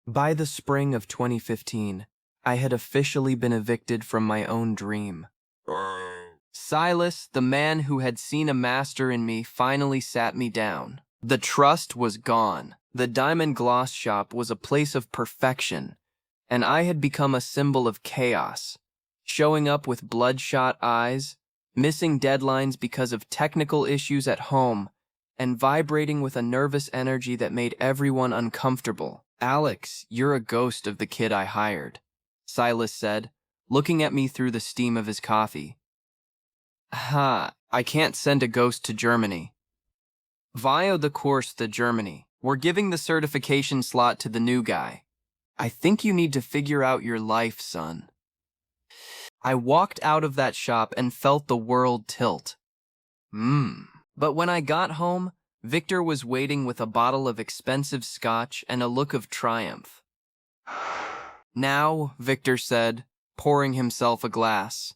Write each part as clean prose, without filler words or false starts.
By the spring of 2015, I had officially been evicted from my own dream. Silas, the man who had seen a master in me, finally sat me down. The trust was gone. The diamond gloss shop was a place of perfection, and I had become a symbol of chaos, showing up with bloodshot eyes, missing deadlines because of technical issues at home, and vibrating with a nervous energy that made everyone uncomfortable. "Alex, you're a ghost of the kid I hired," Silas said, looking at me through the steam of his coffee. I can't send a ghost to Germany. Via the course to Germany. We're giving the certification slot to the new guy. I think you need to figure out your life, son. I walked out of that shop and felt the world tilt. But when I got home, Victor was waiting with a bottle of expensive scotch and a look of triumph. "Now," Victor said, pouring himself a glass.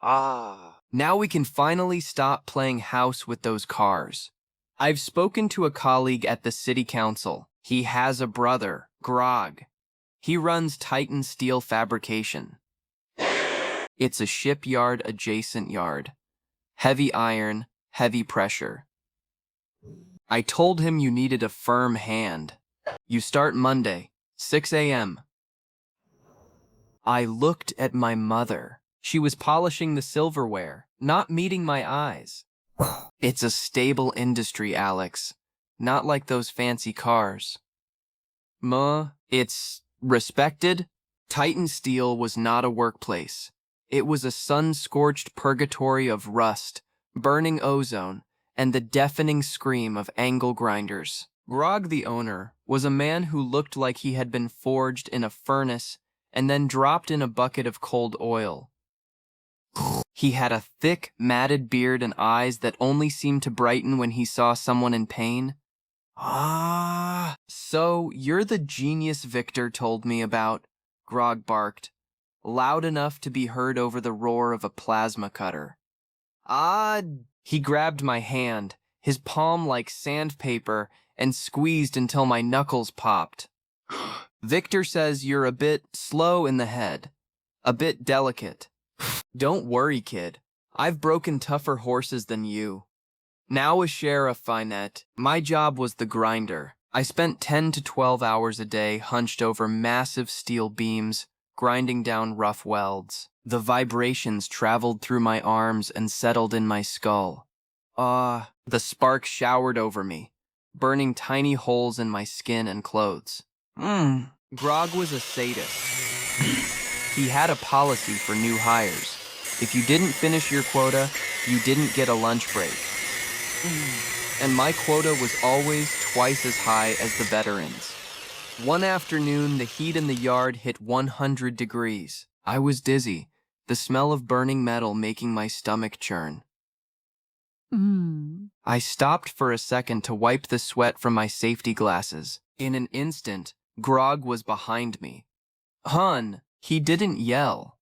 "Now we can finally stop playing house with those cars. I've spoken to a colleague at the city council. He has a brother, Grog. He runs Titan Steel Fabrication. It's a shipyard-adjacent yard. Heavy iron, heavy pressure. I told him you needed a firm hand. You start Monday, 6 a.m. I looked at my mother. She was polishing the silverware, not meeting my eyes. It's a stable industry, Alex. Not like those fancy cars. It's respected. Titan Steel was not a workplace. It was a sun-scorched purgatory of rust, burning ozone, and the deafening scream of angle grinders. Grog, the owner, was a man who looked like he had been forged in a furnace and then dropped in a bucket of cold oil. He had a thick, matted beard and eyes that only seemed to brighten when he saw someone in pain. So you're the genius Victor told me about," Grog barked, loud enough to be heard over the roar of a plasma cutter. He grabbed my hand, his palm like sandpaper, and squeezed until my knuckles popped. "Victor says you're a bit slow in the head, a bit delicate. Don't worry, kid. I've broken tougher horses than you. Now a sheriff, Finette. My job was the grinder. I spent 10 to 12 hours a day hunched over massive steel beams, grinding down rough welds. The vibrations traveled through my arms and settled in my skull. The sparks showered over me, burning tiny holes in my skin and clothes. Grog was a sadist. He had a policy for new hires. If you didn't finish your quota, you didn't get a lunch break. And my quota was always twice as high as the veterans. One afternoon, the heat in the yard hit 100 degrees. I was dizzy, the smell of burning metal making my stomach churn. I stopped for a second to wipe the sweat from my safety glasses. In an instant, Grog was behind me. He didn't yell.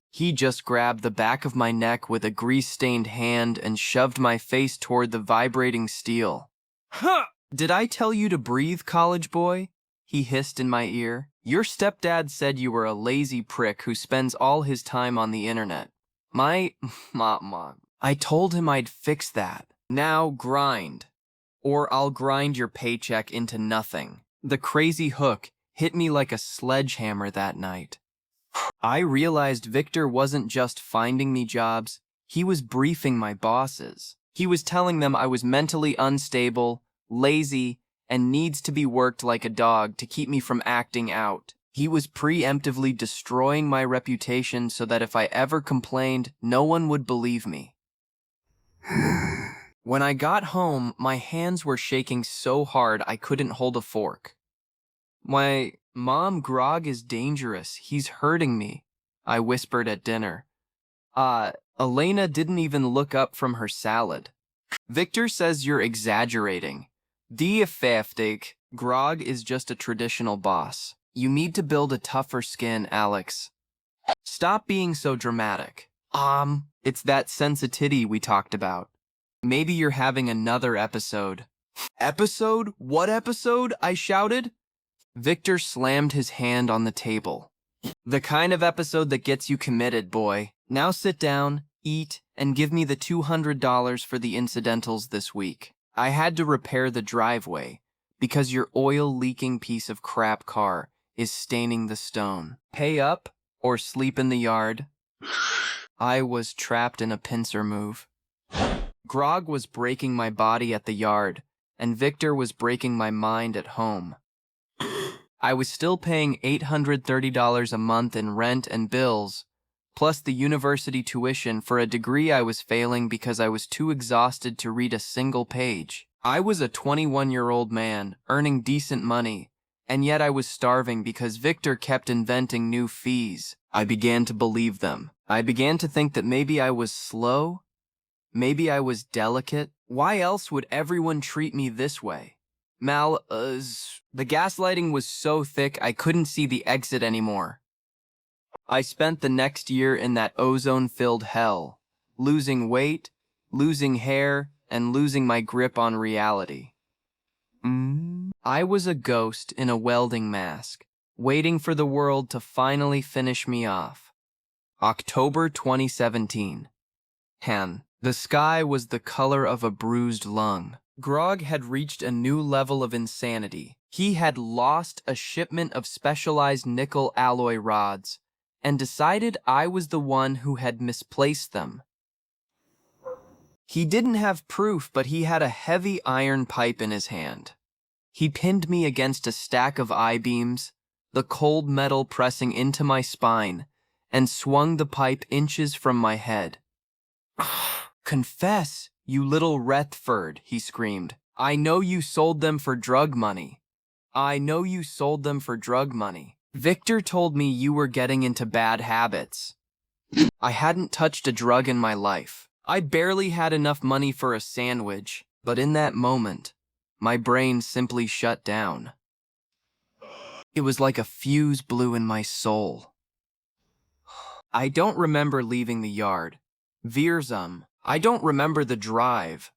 He just grabbed the back of my neck with a grease-stained hand and shoved my face toward the vibrating steel. "Did I tell you to breathe, college boy?" he hissed in my ear. "Your stepdad said you were a lazy prick who spends all his time on the internet. I told him I'd fix that. Now grind, or I'll grind your paycheck into nothing." The crazy hook hit me like a sledgehammer that night. I realized Victor wasn't just finding me jobs, he was briefing my bosses. He was telling them I was mentally unstable, lazy, and needs to be worked like a dog to keep me from acting out. He was preemptively destroying my reputation so that if I ever complained, no one would believe me. When I got home, my hands were shaking so hard I couldn't hold a fork. "Mom, Grog is dangerous. He's hurting me," I whispered at dinner. Elena didn't even look up from her salad. "Victor says you're exaggerating. Die Pfeftig, Grog is just a traditional boss. You need to build a tougher skin, Alex. Stop being so dramatic." It's that sensitivity we talked about. Maybe you're having another episode." "Episode? What episode?" I shouted. Victor slammed his hand on the table. The kind of episode that gets you committed, boy. Now sit down, eat, and give me the $200 for the incidentals this week. I had to repair the driveway because your oil-leaking piece of crap car is staining the stone. Pay up or sleep in the yard. I was trapped in a pincer move. Grog was breaking my body at the yard, and Victor was breaking my mind at home. I was still paying $830 a month in rent and bills, plus the university tuition for a degree I was failing because I was too exhausted to read a single page. I was a 21-year-old man, earning decent money, and yet I was starving because Victor kept inventing new fees. I began to believe them. I began to think that maybe I was slow, maybe I was delicate. Why else would everyone treat me this way? The gaslighting was so thick I couldn't see the exit anymore. I spent the next year in that ozone-filled hell, losing weight, losing hair, and losing my grip on reality. I was a ghost in a welding mask, waiting for the world to finally finish me off. October 2017. The sky was the color of a bruised lung. Grog had reached a new level of insanity. He had lost a shipment of specialized nickel alloy rods and decided I was the one who had misplaced them. He didn't have proof, but he had a heavy iron pipe in his hand. He pinned me against a stack of I-beams, the cold metal pressing into my spine, and swung the pipe inches from my head. "Confess, you little Rethford," he screamed. "I know you sold them for drug money. I know you sold them for drug money. Victor told me you were getting into bad habits. I hadn't touched a drug in my life. I barely had enough money for a sandwich, but in that moment, my brain simply shut down. It was like a fuse blew in my soul. I don't remember leaving the yard. I don't remember the drive.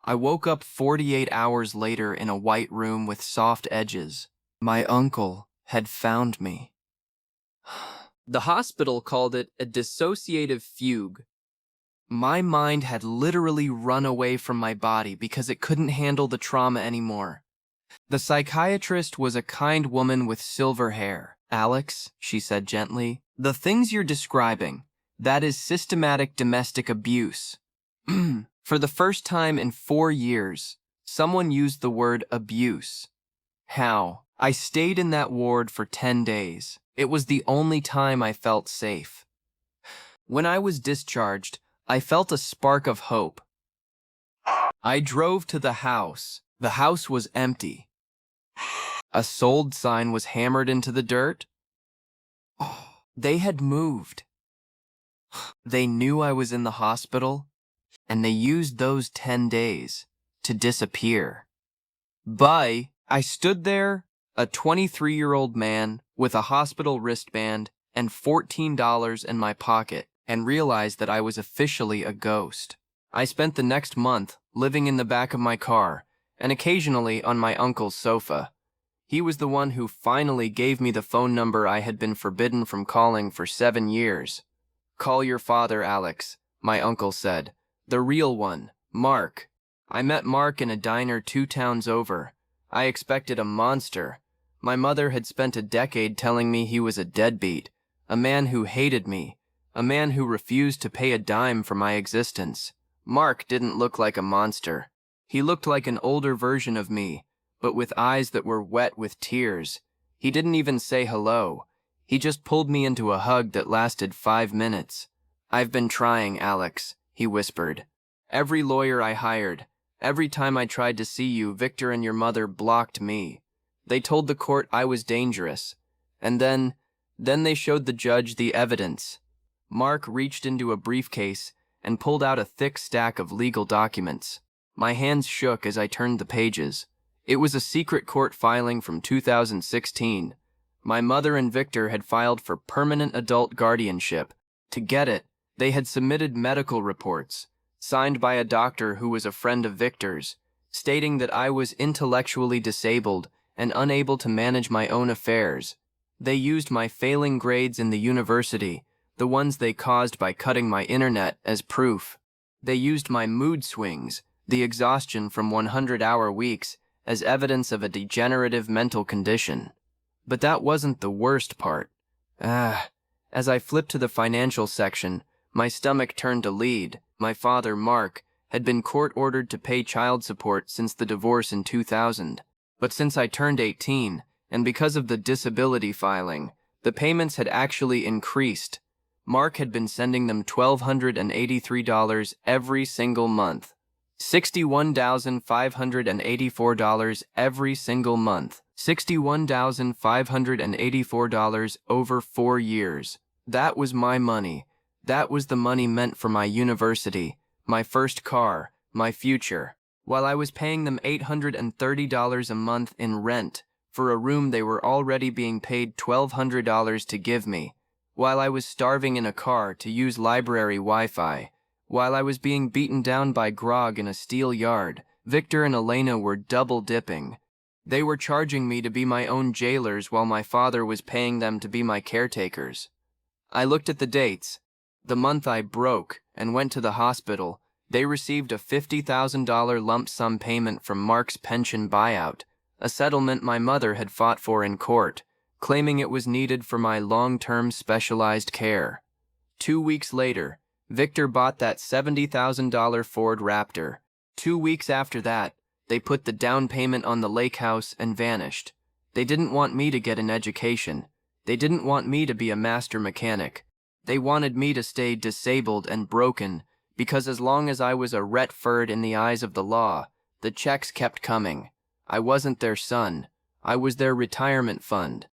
I woke up 48 hours later in a white room with soft edges. My uncle had found me. The hospital called it a dissociative fugue. My mind had literally run away from my body because it couldn't handle the trauma anymore. The psychiatrist was a kind woman with silver hair. "Alex," she said gently, "the things you're describing, that is systematic domestic abuse." For the first time in 4 years, someone used the word abuse. How? I stayed in that ward for 10 days. It was the only time I felt safe. When I was discharged, I felt a spark of hope. I drove to the house. The house was empty. A sold sign was hammered into the dirt. They had moved. They knew I was in the hospital, and they used those 10 days to disappear. I stood there, a 23-year-old man with a hospital wristband and $14 in my pocket, and realized that I was officially a ghost. I spent the next month living in the back of my car and occasionally on my uncle's sofa. He was the one who finally gave me the phone number I had been forbidden from calling for 7 years. "Call your father, Alex," my uncle said. "The real one, Mark." I met Mark in a diner 2 towns over. I expected a monster. My mother had spent a decade telling me he was a deadbeat, a man who hated me, a man who refused to pay a dime for my existence. Mark didn't look like a monster. He looked like an older version of me, but with eyes that were wet with tears. He didn't even say hello. He just pulled me into a hug that lasted 5 minutes. "I've been trying, Alex," he whispered. "Every lawyer I hired, every time I tried to see you, Victor and your mother blocked me. They told the court I was dangerous. And then they showed the judge the evidence." Mark reached into a briefcase and pulled out a thick stack of legal documents. My hands shook as I turned the pages. It was a secret court filing from 2016. My mother and Victor had filed for permanent adult guardianship. To get it, they had submitted medical reports, signed by a doctor who was a friend of Victor's, stating that I was intellectually disabled and unable to manage my own affairs. They used my failing grades in the university, the ones they caused by cutting my internet, as proof. They used my mood swings, the exhaustion from 100-hour weeks, as evidence of a degenerative mental condition. But that wasn't the worst part. As I flipped to the financial section, my stomach turned to lead. My father, Mark, had been court-ordered to pay child support since the divorce in 2000. But since I turned 18, and because of the disability filing, the payments had actually increased. Mark had been sending them $1,283 every single month. $61,584 every single month. $61,584 over 4 years. That was my money. That was the money meant for my university, my first car, my future. While I was paying them $830 a month in rent for a room they were already being paid $1,200 to give me. While I was starving in a car to use library Wi-Fi. While I was being beaten down by grog in a steel yard, Victor and Elena were double-dipping. They were charging me to be my own jailers while my father was paying them to be my caretakers. I looked at the dates. The month I broke and went to the hospital, they received a $50,000 lump sum payment from Mark's pension buyout, a settlement my mother had fought for in court, claiming it was needed for my long-term specialized care. 2 weeks later, Victor bought that $70,000 Ford Raptor. 2 weeks after that, they put the down payment on the lake house and vanished. They didn't want me to get an education. They didn't want me to be a master mechanic. They wanted me to stay disabled and broken, because as long as I was a Retford in the eyes of the law, the checks kept coming. I wasn't their son. I was their retirement fund.